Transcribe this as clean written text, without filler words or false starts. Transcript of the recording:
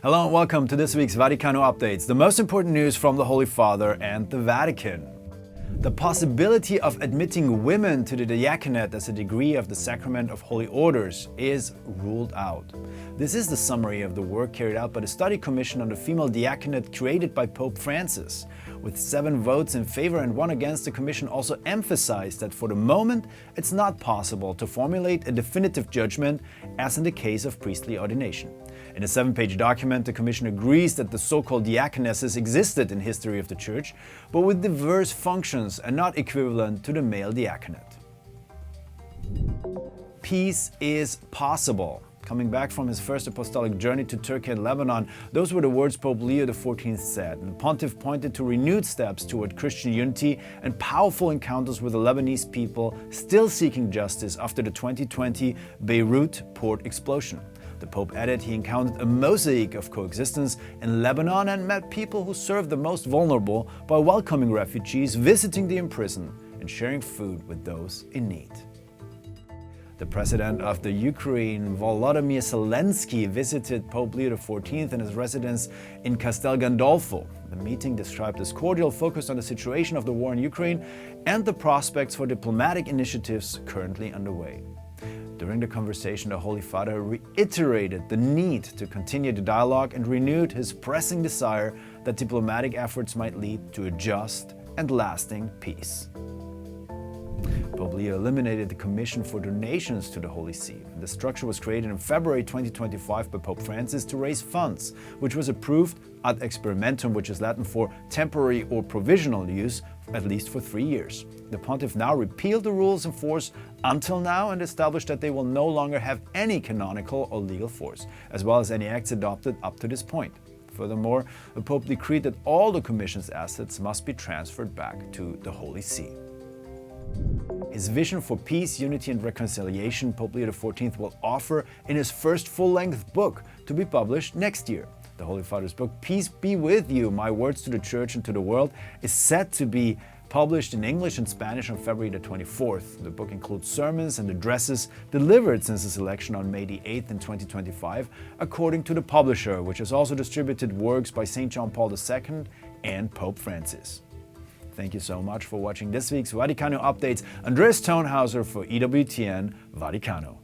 Hello and welcome to this week's Vaticano Updates, the most important news from the Holy Father and the Vatican. The possibility of admitting women to the Diaconate as a degree of the Sacrament of Holy Orders is ruled out. This is the summary of the work carried out by the Study Commission on the Female Diaconate created by Pope Francis. With 7 votes in favor and 1 against, the Commission also emphasized that for the moment it's not possible to formulate a definitive judgment as in the case of priestly ordination. In a 7-page document, the Commission agrees that the so-called diaconesses existed in history of the Church, but with diverse functions and not equivalent to the male diaconate. Peace is possible. Coming back from his first apostolic journey to Turkey and Lebanon, those were the words Pope Leo XIV said. And the Pontiff pointed to renewed steps toward Christian unity and powerful encounters with the Lebanese people still seeking justice after the 2020 Beirut port explosion. The Pope added he encountered a mosaic of coexistence in Lebanon and met people who served the most vulnerable by welcoming refugees, visiting the imprisoned, and sharing food with those in need. The President of the Ukraine, Volodymyr Zelensky, visited Pope Leo XIV in his residence in Castel Gandolfo. The meeting, described as cordial, focused on the situation of the war in Ukraine and the prospects for diplomatic initiatives currently underway. During the conversation, the Holy Father reiterated the need to continue the dialogue and renewed his pressing desire that diplomatic efforts might lead to a just and lasting peace. Pope Leo eliminated the Commission for Donations to the Holy See. The structure was created in February 2025 by Pope Francis to raise funds, which was approved ad experimentum, which is Latin for temporary or provisional use, at least for 3 years. The Pontiff now repealed the rules in force until now and established that they will no longer have any canonical or legal force, as well as any acts adopted up to this point. Furthermore, the Pope decreed that all the Commission's assets must be transferred back to the Holy See. His vision for peace, unity and reconciliation, Pope Leo XIV will offer in his first full-length book to be published next year. The Holy Father's book, Peace Be With You, My Words to the Church and to the World, is set to be published in English and Spanish on February the 24th. The book includes sermons and addresses delivered since his election on May the 8th in 2025, according to the publisher, which has also distributed works by St. John Paul II and Pope Francis. Thank you so much for watching this week's Vaticano Updates. Andreas Tonhauser for EWTN Vaticano.